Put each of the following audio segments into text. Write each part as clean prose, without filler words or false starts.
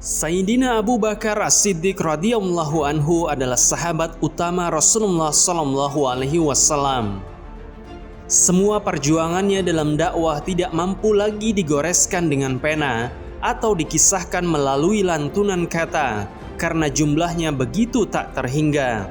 Sayyidina Abu Bakar As-Siddiq radhiyallahu anhu adalah sahabat utama Rasulullah sallallahu alaihi wasallam. Semua perjuangannya dalam dakwah tidak mampu lagi digoreskan dengan pena atau dikisahkan melalui lantunan kata karena jumlahnya begitu tak terhingga.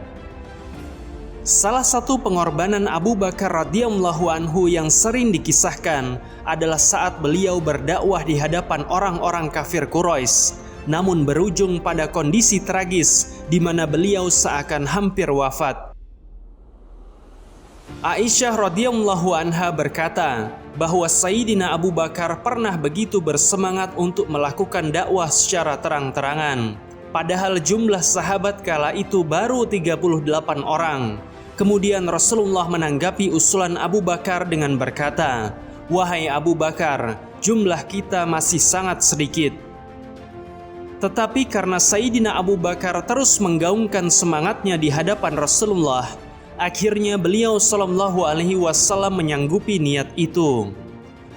Salah satu pengorbanan Abu Bakar radhiyallahu anhu yang sering dikisahkan adalah saat beliau berdakwah di hadapan orang-orang kafir Quraisy, namun berujung pada kondisi tragis di mana beliau seakan hampir wafat. Aisyah radhiyallahu anha berkata bahwa Sayyidina Abu Bakar pernah begitu bersemangat untuk melakukan dakwah secara terang-terangan, padahal jumlah sahabat kala itu baru 38 orang. Kemudian Rasulullah menanggapi usulan Abu Bakar dengan berkata, "Wahai Abu Bakar, jumlah kita masih sangat sedikit." Tetapi karena Sayyidina Abu Bakar terus menggaungkan semangatnya di hadapan Rasulullah, akhirnya beliau sallallahu alaihi wasallam menyanggupi niat itu.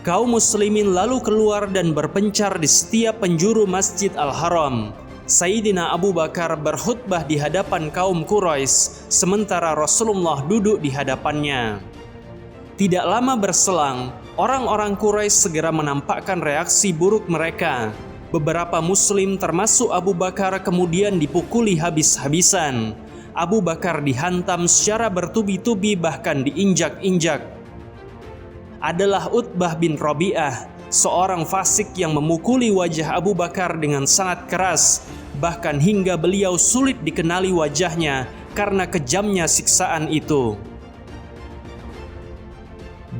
Kaum muslimin lalu keluar dan berpencar di setiap penjuru Masjid Al-Haram. Sayyidina Abu Bakar berkhutbah di hadapan kaum Quraisy, sementara Rasulullah duduk di hadapannya. Tidak lama berselang, orang-orang Quraisy segera menampakkan reaksi buruk mereka. Beberapa muslim termasuk Abu Bakar kemudian dipukuli habis-habisan. Abu Bakar dihantam secara bertubi-tubi bahkan diinjak-injak. Adalah Utbah bin Rabi'ah, seorang fasik yang memukuli wajah Abu Bakar dengan sangat keras, bahkan hingga beliau sulit dikenali wajahnya karena kejamnya siksaan itu.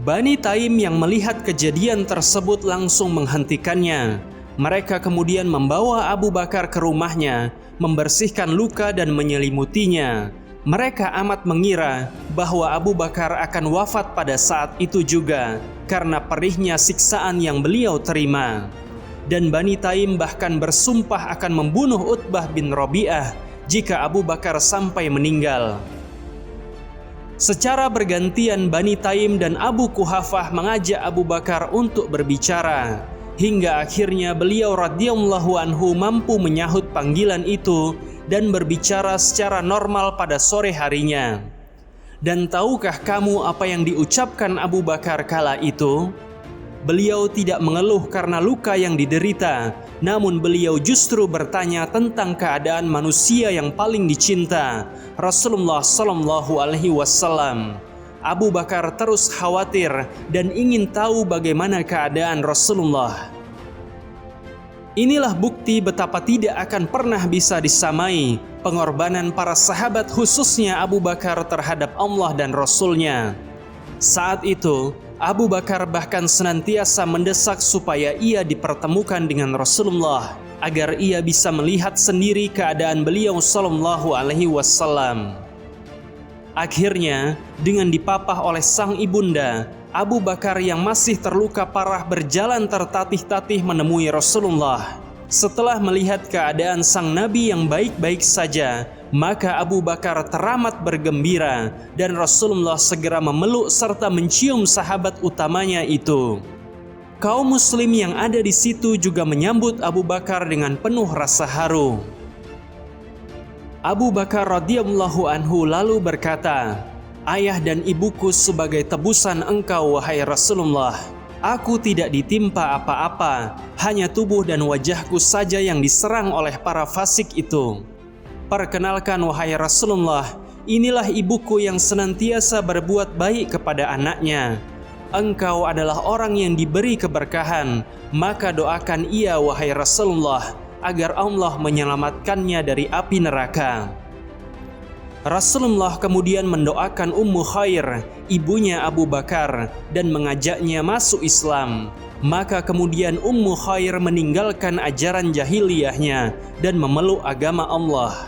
Bani Taim yang melihat kejadian tersebut langsung menghentikannya. Mereka kemudian membawa Abu Bakar ke rumahnya, membersihkan luka dan menyelimutinya. Mereka amat mengira bahwa Abu Bakar akan wafat pada saat itu juga karena perihnya siksaan yang beliau terima. Dan Bani Taim bahkan bersumpah akan membunuh Utbah bin Rabi'ah jika Abu Bakar sampai meninggal. Secara bergantian Bani Taim dan Abu Quhafah mengajak Abu Bakar untuk berbicara. Hingga akhirnya beliau radhiyallahu anhu mampu menyahut panggilan itu dan berbicara secara normal pada sore harinya. Dan tahukah kamu apa yang diucapkan Abu Bakar kala itu? Beliau tidak mengeluh karena luka yang diderita, namun beliau justru bertanya tentang keadaan manusia yang paling dicinta, Rasulullah sallallahu alaihi wasallam. Abu Bakar terus khawatir dan ingin tahu bagaimana keadaan Rasulullah. Inilah bukti betapa tidak akan pernah bisa disamai pengorbanan para sahabat, khususnya Abu Bakar terhadap Allah dan Rasulnya. Saat itu, Abu Bakar bahkan senantiasa mendesak supaya ia dipertemukan dengan Rasulullah agar ia bisa melihat sendiri keadaan beliau sallallahu alaihi wasallam. Akhirnya, dengan dipapah oleh sang ibunda, Abu Bakar yang masih terluka parah berjalan tertatih-tatih menemui Rasulullah. Setelah melihat keadaan sang Nabi yang baik-baik saja, maka Abu Bakar teramat bergembira dan Rasulullah segera memeluk serta mencium sahabat utamanya itu. Kaum muslim yang ada di situ juga menyambut Abu Bakar dengan penuh rasa haru. Abu Bakar radhiyallahu anhu lalu berkata, "Ayah dan ibuku sebagai tebusan engkau wahai Rasulullah. Aku tidak ditimpa apa-apa, hanya tubuh dan wajahku saja yang diserang oleh para fasik itu. Perkenalkan wahai Rasulullah, inilah ibuku yang senantiasa berbuat baik kepada anaknya. Engkau adalah orang yang diberi keberkahan, maka doakan ia wahai Rasulullah, agar Allah menyelamatkannya dari api neraka." Rasulullah kemudian mendoakan Ummu Khair, ibunya Abu Bakar, dan mengajaknya masuk Islam. Maka kemudian Ummu Khair meninggalkan ajaran jahiliyahnya dan memeluk agama Allah.